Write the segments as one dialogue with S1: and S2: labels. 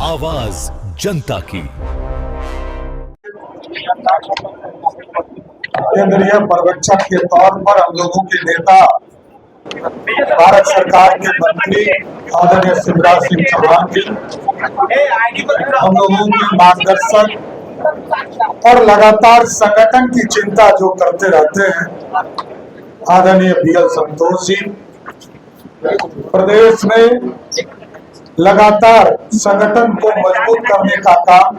S1: आवाज जनता की।
S2: केंद्रीय पर्यवेक्षक के तौर पर हम लोगों के नेता, भारत सरकार के मंत्री आदरणीय शिवराज सिंह चौहान जी, हम लोगों के मार्गदर्शक और लगातार संगठन की चिंता जो करते रहते हैं आदरणीय BL संतोष जी, प्रदेश में लगातार संगठन को मजबूत करने का काम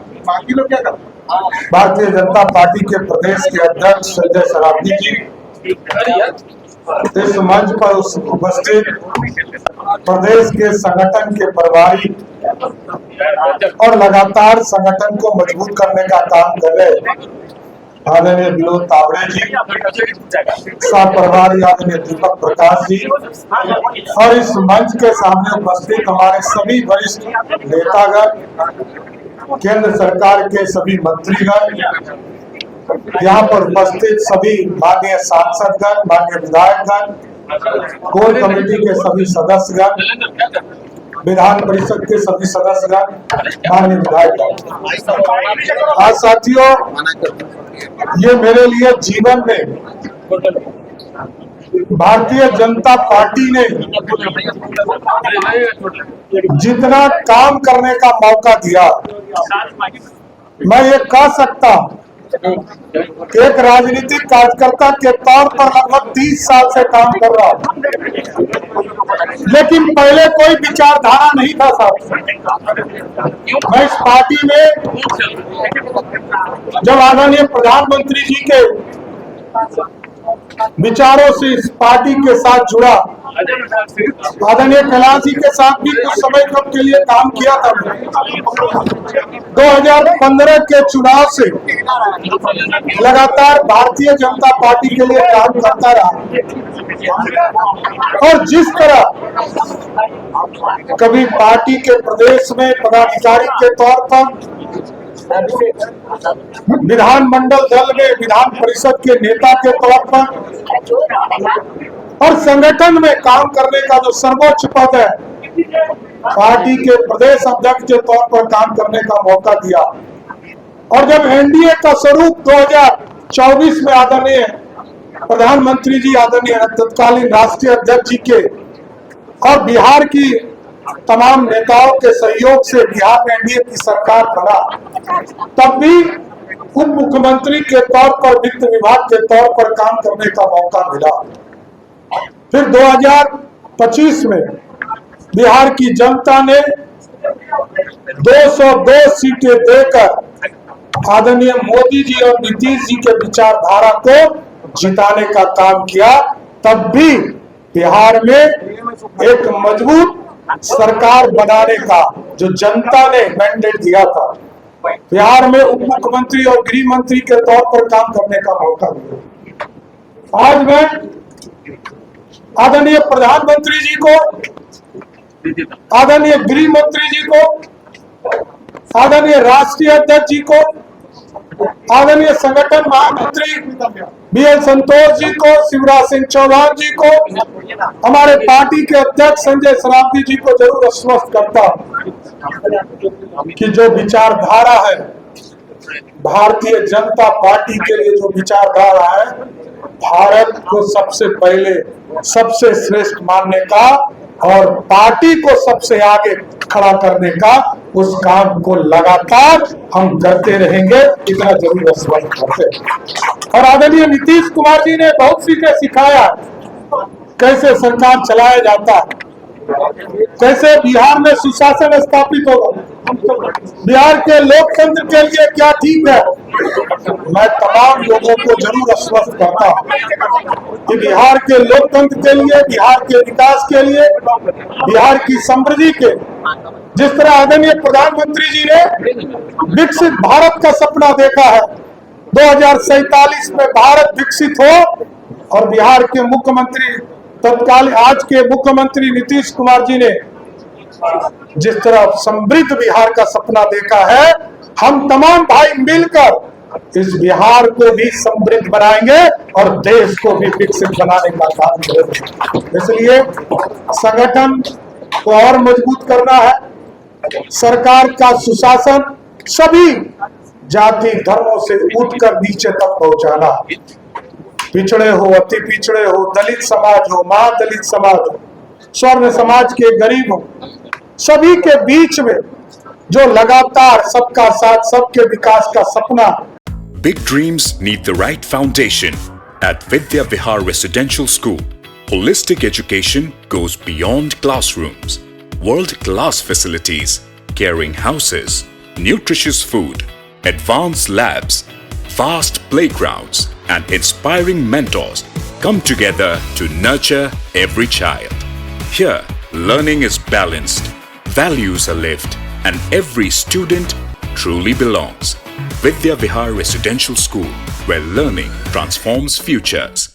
S2: भारतीय जनता पार्टी के प्रदेश के अध्यक्ष संजय सरावगी जी, इस मंच पर उपस्थित प्रदेश के संगठन के प्रभारी और लगातार संगठन को मजबूत करने का काम कर रहे आदरणीय विनोद तावड़े जी, सह प्रभारी आदरणीय दीपक प्रकाश जी, और इस मंच के सामने उपस्थित हमारे सभी वरिष्ठ नेतागण, केंद्र सरकार के सभी मंत्रीगण, यहाँ पर उपस्थित सभी माननीय सांसदगण, माननीय विधायकगण, कोर कमेटी के सभी सदस्यगण, विधान परिषद के सभी सदस्यगण, माननीय विधायकगण। आज साथियों, ये मेरे लिए जीवन में भारतीय जनता पार्टी ने जितना काम करने का मौका दिया, मैं ये कह सकता हूं कि एक राजनीतिक कार्यकर्ता के तौर पर लगभग 30 साल से काम कर रहा हूं, लेकिन पहले कोई विचारधारा नहीं था साहब। मैं इस पार्टी में जब आदरणीय प्रधानमंत्री जी के विचारों से इस पार्टी के साथ जुड़ा, आदरणीय कैलाश जी के साथ भी कुछ समय के लिए काम किया था। 2015 के चुनाव से लगातार भारतीय जनता पार्टी के लिए काम करता रहा, और जिस तरह कभी पार्टी के प्रदेश में पदाधिकारी के तौर पर, विधानमंडल दल में विधान परिषद के नेता के तौर पर, और संगठन में काम करने का जो सर्वोच्च पद है, पार्टी के प्रदेश अध्यक्ष के तौर पर काम करने का मौका दिया। और जब NDA का स्वरूप 2024 में आदरणीय प्रधानमंत्री जी, आदरणीय तत्कालीन राष्ट्रीय अध्यक्ष जी के और बिहार की तमाम नेताओं के सहयोग से बिहार में NDA की सरकार बना, तब भी उप मुख्यमंत्री के तौर पर, वित्त विभाग के तौर पर काम करने का मौका मिला। फिर 2025 में बिहार की जनता ने 202 सीटें देकर आदरणीय मोदी जी और नीतीश जी के विचारधारा को जिताने का काम किया। तब भी बिहार में एक मजबूत सरकार बनाने का जो जनता ने मैंडेट दिया था, बिहार में उप मुख्यमंत्री और गृह मंत्री के तौर पर काम करने का मौका मिला। आज मैं आदरणीय प्रधानमंत्री जी को, आदरणीय गृह मंत्री जी को, आदरणीय राष्ट्रीय अध्यक्ष जी को, आदरणीय संगठन महामंत्री BL संतोष जी को, शिवराज सिंह चौहान जी को, हमारे पार्टी के अध्यक्ष संजय सरावगी जी को जरूर आश्वस्त करता हूं कि जो विचारधारा है भारतीय जनता पार्टी के लिए, जो विचारधारा है भारत को सबसे पहले सबसे श्रेष्ठ मानने का और पार्टी को सबसे आगे खड़ा करने का, उस काम को लगातार हम करते रहेंगे, इतना जरूर आश्वस्त करते हैं। और आदरणीय नीतीश कुमार जी ने बहुत चीजें सिखाया, कैसे सरकार चलाया जाता है, कैसे बिहार में सुशासन स्थापित होगा, बिहार के लोकतंत्र के लिए क्या ठीक है। मैं तमाम लोगों को जरूर आश्वस्त करता हूं कि बिहार के लोकतंत्र के लिए, बिहार के विकास के लिए, बिहार की समृद्धि के, जिस तरह आदरणीय प्रधानमंत्री जी ने विकसित भारत का सपना देखा है, 2047 में भारत विकसित हो, और बिहार के मुख्यमंत्री तत्कालीन आज के मुख्यमंत्री नीतीश कुमार जी ने जिस तरह समृद्ध बिहार का सपना देखा है, हम तमाम भाई मिलकर इस बिहार को भी समृद्ध बनाएंगे और देश को भी विकसित बनाने का काम करेंगे। इसलिए संगठन को और मजबूत करना है, सरकार का सुशासन सभी जाति धर्मों से उठकर नीचे तक पहुंचाना। पिछड़े हो, अति पिछड़े हो, दलित समाज हो, महादलित समाज हो, स्वर्ण समाज के गरीब हो, सभी के बीच में जो लगातार सबका साथ सबके विकास का सपना।
S1: Big dreams need the right foundation. At Vidya Vihar Residential School, holistic education goes beyond classrooms. World-class facilities, caring houses, nutritious food, advanced labs, vast playgrounds, and inspiring mentors come together to nurture every child. Here, learning is balanced, values are lived, and every student truly belongs. Vidya Vihar Residential School, where learning transforms futures.